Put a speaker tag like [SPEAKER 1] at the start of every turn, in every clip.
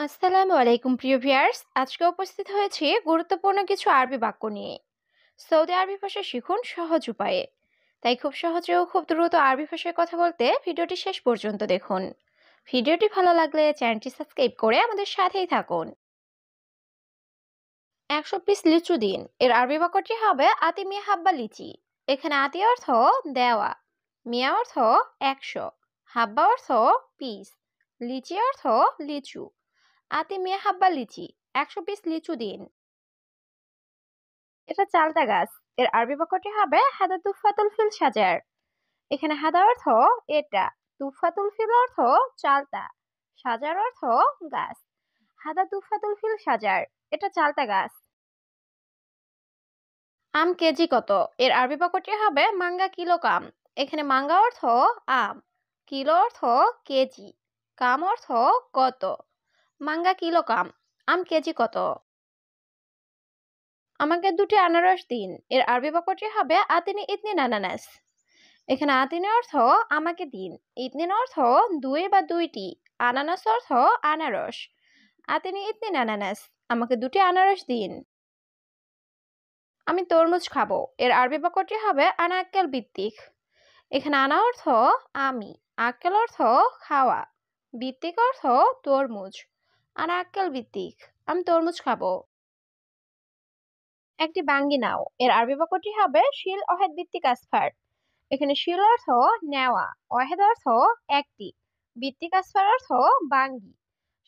[SPEAKER 1] আসসালামু আলাইকুম প্রিয় ভিউয়ার্স, আজকে উপস্থিত হয়েছি গুরুত্বপূর্ণ কিছু আরবি বাক্য নিয়ে। সৌদি আরবি ভাষা শিখুন সহজ উপায়ে। তাই খুব সহজে ও খুব দ্রুত আরবি ভাষায় কথা বলতে ভিডিওটি শেষ পর্যন্ত দেখুন। ভিডিওটি ভালো লাগলে চ্যানেলটি সাবস্ক্রাইব করে আমাদের সাথেই থাকুন। 100 পিস লিচু দিন এর আরবি বাক্যটি হবে আতি মিয়া হাব্বা লিচি। এখানে আতি অর্থ দেওয়া, মিয়া অর্থ 100, হাব্বা অর্থ পিস, লিচি অর্থ লিচু। আতি মিয়া হাব্বা লিচি, 100 পিস লিচু দিন। এটা চালতা গাছ এর আরবি বাক্যটি হবে হাদা তুফাতুল ফিল সাজার। এখানে হাদা অর্থ এটা, তুফাতুল ফিল অর্থ চালতা, সাজার অর্থ গাছ। হাদা তুফাতুল ফিল সাজার, এটা চালতা গাছ। আম কেজি কত এর আরবি বাক্যটি হবে মাঙ্গা কিলো কাম। এখানে মাঙ্গা অর্থ আম, কিলো অর্থ কেজি, কাম অর্থ কত। মাঙ্গা কিলো কাম, আম কেজি কত। আমাকে দুটি আনারস দিন এর আরবি বাক্যটি হবে আতিনি ইতনিন আনানাস। এখানে আতিনি অর্থ আমাকে দিন, ইতনিন অর্থ দুই বা দুইটি, আনানাস অর্থ আনারস। আতিনি ইতনিন আনানাস, আমাকে দুটি আনারস দিন। আমি তরমুজ খাবো এর আরবি বাক্যটি হবে আনা আক্কেল ভিত্তিক। এখানে আনা অর্থ আমি, আক্কেল অর্থ খাওয়া, ভিত্তিক অর্থ তরমুজ। আনা আক্কেল ভিত্তিক, আমি তরমুজ খাবো। একটি বাঙ্গি নাও এর আরবি বাক্যটি হবে শিল অহেদ ভিত্তিক আসফার। এখানে শিল অর্থ নেওয়া, অহেদ অর্থ একটি, ভিত্তিক আসফার অর্থ বাঙ্গি।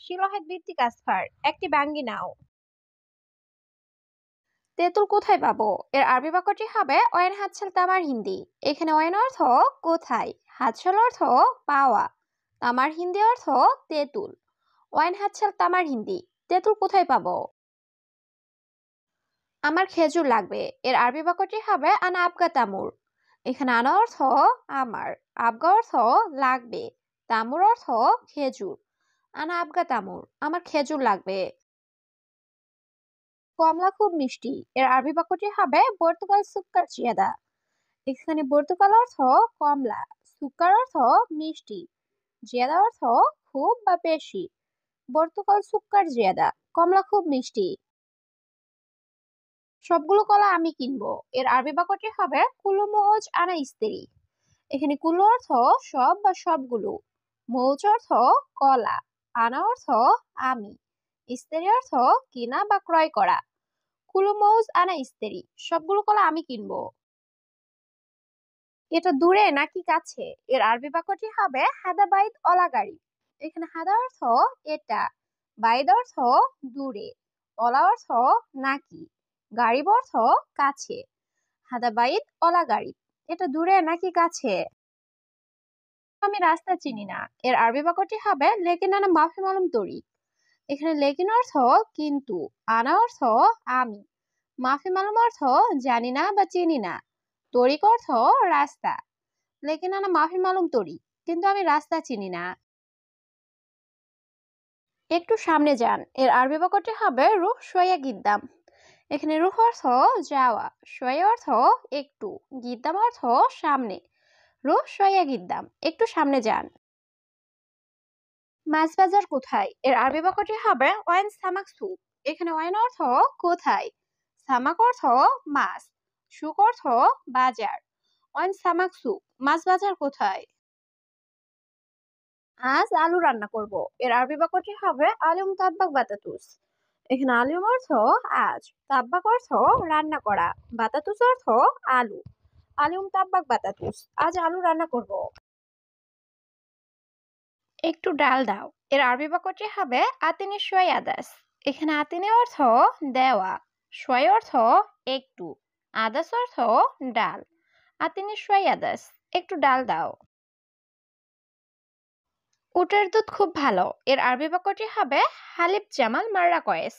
[SPEAKER 1] শিল অহেদ ভিত্তিক আসফার, একটি বাঙ্গি নাও। তেঁতুল কোথায় পাবো এর আরবি বাক্যটি হবে ওয়েন হাতছাল তামার হিন্দি। এখানে ওয়েন অর্থ কোথায়, হাতছাল অর্থ পাওয়া, তামার হিন্দি অর্থ তেঁতুল। ওয়েন হাতছাল তামার হিন্দি, তেঁতুল কোথায় পাবো। আমার খেজুর লাগবে এর আরবি বাক্যটি হবে আনা আবগা তামুর। এখানে আনা অর্থ আমার, আবগা অর্থ লাগবে, তামুর অর্থ খেজুর। আনা আবগা তামুর, আমার খেজুর লাগবে। কমলা খুব মিষ্টি এর আরবি বাক্যটি হবে পর্তুগাল সুক্কার চিয়াদা। এখানে পর্তুগাল অর্থ কমলা, সুক্কার অর্থ মিষ্টি, জিয়াদা অর্থ খুব বা বেশি। পর্তুগাল সুক্কার জিয়াদা, কমলা খুব মিষ্টি। সবগুলো কলা আমি কিনবো এর আরবি বাক্যটি হবে কুলু মৌজ আনা ইস্তেরি। এখানে কুলু অর্থ সব বা সবগুলো, মৌজ অর্থ কলা, আনা অর্থ আমি, ইস্তেরি অর্থ কিনা বা ক্রয় করা। কুলু মৌজ আনা ইস্তেরি, সবগুলো কলা আমি কিনবো। এটা দূরে নাকি কাছে এর আরবি বাক্যটি হবে হাদা বাইত অলা গাড়ি। এখানে হাদা অর্থ এটা, বাইদ অর্থ দূরে, অলা অর্থ নাকি, গাড়িব অর্থ কাছে। হাদা বাইত অলা গাড়ি, এটা দূরে নাকি কাছে। আমি রাস্তা চিনি না এর আরবি বাক্যটি হবে লেকিন আনা মাফি মালুম তরিক। এখানে লেকিন অর্থ কিন্তু, আনা অর্থ আমি, মাফি মালুম অর্থ জানি না বা চিনি না, তরিক অর্থ রাস্তা। লেকিন আনা মাফি মালুম তরিক, কিন্তু আমি রাস্তা চিনি না। একটু সামনে যান এর আরবি বাক্যটি হবে রুহ শোয়া গিদ্দাম। এখানে রুহ অর্থ যাওয়া, শোয়া অর্থ একটু, গিদ্দাম অর্থ সামনে। রুহ শোয়া গিদ্দাম, একটু সামনে যান। মাছ বাজার কোথায় এর আরবি বাক্যটি হবে ওয়াইন সামাক সুক। এখানে ওয়াইন অর্থ কোথায়, সামাক অর্থ মাছ, সুক অর্থ বাজার। ওয়াইন সামাক সুক, মাছ বাজার কোথায়। আজ আলু রান্না করব এর আরবি বাক্যটি হবে আলিম তাব্বাক বাতাতুস। এখানে আলিম অর্থ আজ, তাব্বাক অর্থ রান্না করা, বাতাতুস অর্থ আলু। আলিম তাব্বাক বাতাতুস, আজ আলু রান্না করব। একটু ডাল দাও এর আরবি বাক্যটি হবে আতিনি শোয় আদাস। এখানে আতিনি অর্থ দেওয়া, শোয় অর্থ একটু, আদাস অর্থ ডাল। আতিনি শোয় আদাস, একটু ডাল দাও। উটের দুধ খুব ভালো এর আরবি বাক্যটি হবে হালিব জামাল মাররা কয়েস।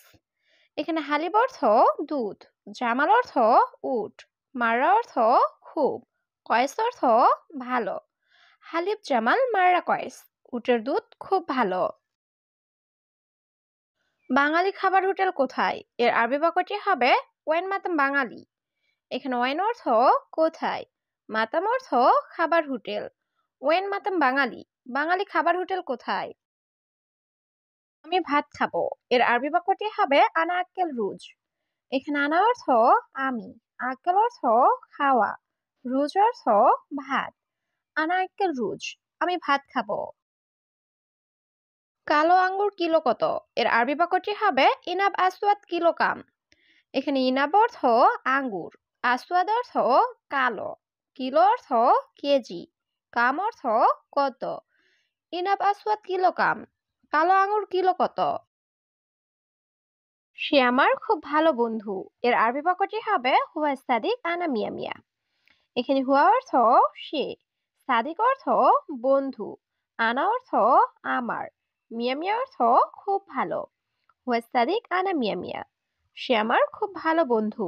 [SPEAKER 1] এখানে হালিব অর্থ দুধ, জামাল অর্থ উট, মাররা অর্থ খুব, কয়েস অর্থ ভালো। হালিব জামাল মাররা কয়েস, উটের দুধ খুব ভালো। বাঙালি খাবার হোটেল কোথায় এর আরবি বাক্যটি হবে ওয়েন মাতাম বাঙালি। এখানে ওয়েন অর্থ কোথায়, মাতাম অর্থ খাবার হোটেল। ওয়েন মাতাম বাঙালি, বাঙালি খাবার হোটেল কোথায়। আমি ভাত খাবো এর আরবি বাক্যটি হবে আনা আক্কেল রুজ। এখানে আনা অর্থ আমি, আক্কেল অর্থ খাওয়া, রুজ অর্থ ভাত। আনা আক্কেল রুজ, আমি ভাত খাবো। কালো আঙ্গুর কিলো কত এর আরবি বাক্যটি হবে ইনাব আসওয়াদ কিলো কাম। এখানে ইনাব অর্থ আঙ্গুর, আসওয়াদ অর্থ কালো, কিলো অর্থ কেজি, কাম অর্থ কত। ইনাব আসওয়াদ কিলো কাম, কালো আঙ্গুর কিলো কত। সে আমার খুব ভালো বন্ধু এর আরবি বাক্যটি হবে হুয়া সাদিক আনা মিয়া মিয়া। এখানে হুয়া অর্থ সে, সাদিক অর্থ বন্ধু, আনা অর্থ আমার, মিয়া মিয়া অর্থ খুব ভালো। হুয়া সাদিক আনা মিয়া মিয়া, সে আমার খুব ভালো বন্ধু।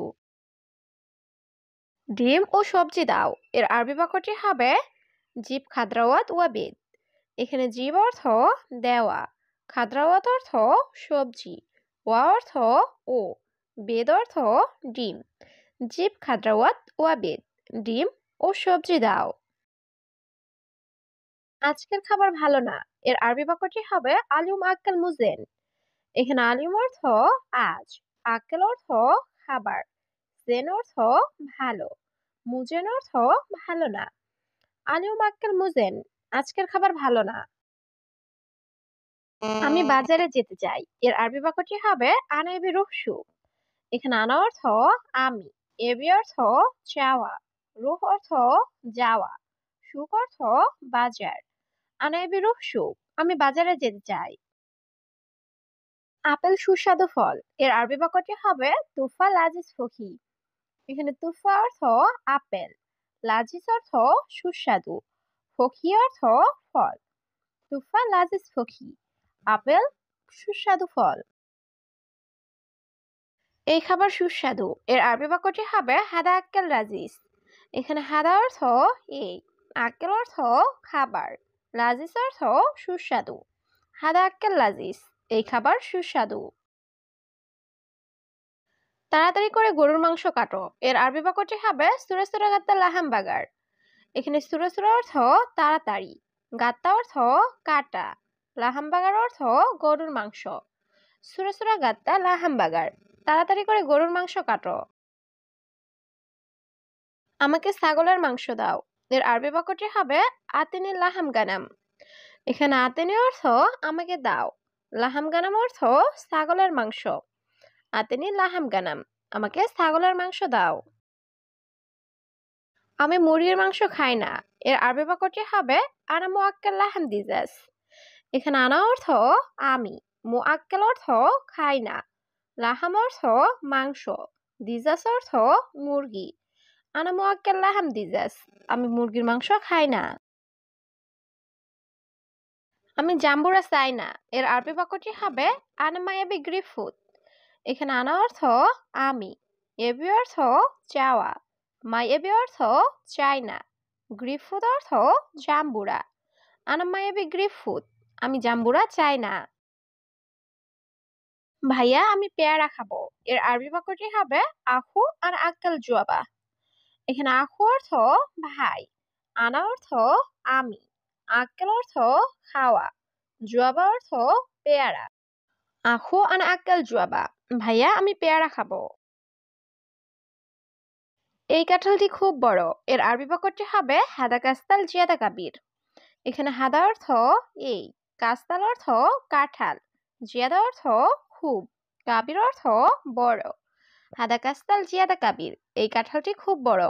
[SPEAKER 1] ডিম ও সবজি দাও এর আরবি বাক্যটি হবে জিব খাদ্রাওয়াত ওয়াবিদ। এখানে জিব অর্থ দেওয়া, খাদ্রাওয়াত অর্থ সবজি, ওয়া অর্থ ও, বেদ অর্থ ডিম। জিব খাদ্রাওয়াত ওয়াবিদ, ডিম ও সবজি দাও। আজকের খাবার ভালো না এর আরবি বাক্যটি হবে আলিউম আক্কেল মুজেন। এখানে আলিউম অর্থ আজ, আক্কেল অর্থ খাবার, জেন অর্থ ভালো, মুজেন অর্থ ভালো না। আলিউম আক্কেল মুজেন, আজকের খাবার ভালো না। আমি বাজারে যেতে চাই এর আরবি বাক্যটি হবে আনা এবি রুহসু। এখানে আনা অর্থ আমি, এবি অর্থ চাওয়া, রুহ অর্থ যাওয়া, সুক অর্থ বাজার। আনা এবি রুহসু, আমি বাজারে যেতে চাই। আপেল সুস্বাদু ফল এর আরবি বাক্যটি হবে তুফা লাজিজ ফহি। এখানে তুফা অর্থ আপেল, লাজিজ অর্থ সুস্বাদু, ফহি অর্থ ফল। তুফা লাজিজ ফহি, আপেল সুস্বাদু ফল। এই খাবার সুস্বাদু এর আরবি বাক্যটি হবে হাদা আক্কেল লাজিজ। এখানে হাদা অর্থ এই, আক্কেল অর্থ খাবার, লাজিজ অর্থ সুস্বাদু। হাদা আক্কেল লাজিজ, এই খাবার সুস্বাদু। তাড়াতাড়ি করে গরুর মাংস কাটো এর আরবি বাক্যটি হবে সুরা সুরা গাত্তা লাহাম বাগার। এখানে সুরা সুরা অর্থ তাড়াতাড়ি, গাত্তা অর্থ কাটা, লাহাম বাগার অর্থ গরুর মাংস। সুরা সুরা গাত্তা লাহাম বাগার, তাড়াতাড়ি করে গরুর মাংস কাটো। আমাকে ছাগলের মাংস দাও এর আরবি বাক্যটি হবে আতিনি লাহাম গানাম। এখানে আতিনি অর্থ আমাকে দাও, লাহাম গানাম অর্থ ছাগলের মাংস। আতিনি লাহাম গানাম, আমাকে ছাগলের মাংস দাও। আমি মুরগির মাংস খাই না এর আরবি বাক্যটি হবে আনা মুআক্কেল লাহাম দিজাস। এখানে আনা অর্থ আমি, মুআক্কেল অর্থ খাই না, লাহাম অর্থ মাংস, দিজাস অর্থ মুরগি। আনা মুআক্কেল লাহাম দিজাস, আমি মুরগির মাংস খাই না। আমি জাম্বুরা চাই না এর আরবি বাক্যটি হবে আনা মায়াবি গ্রিফুত। এখানে আনা অর্থ আমি, এবি অর্থ চাওয়া, মায়াবি অর্থ চাই না, গ্রিফুত অর্থ জাম্বুরা। আনা মায়াবি গ্রিফুত, আমি জাম্বুরা চাই না। ভাইয়া আমি পেয়ারা খাবো এর আরবি বাক্যটি হবে আখু আর আক্কেল জুয়াবা। এখানে আখু অর্থ ভাই, আনা অর্থ আমি, আক্কেল অর্থ খাওয়া, জুয়াবা অর্থ পেয়ারা। আখু আনা আক্কেল জুয়াবা, ভাইয়া আমি পেয়ারা খাবো। এই কাঁঠালটি খুব বড় এর আরবি বাক্যটি হবে হাদা কাস্তাল জিয়াদা কাবির। এখানে হাদা অর্থ এই, কাস্তাল অর্থ কাঁঠাল, জিয়াদা অর্থ খুব, কাবির অর্থ বড়। হাদা কাস্তাল জিয়াদা কাবির, এই কাঁঠালটি খুব বড়।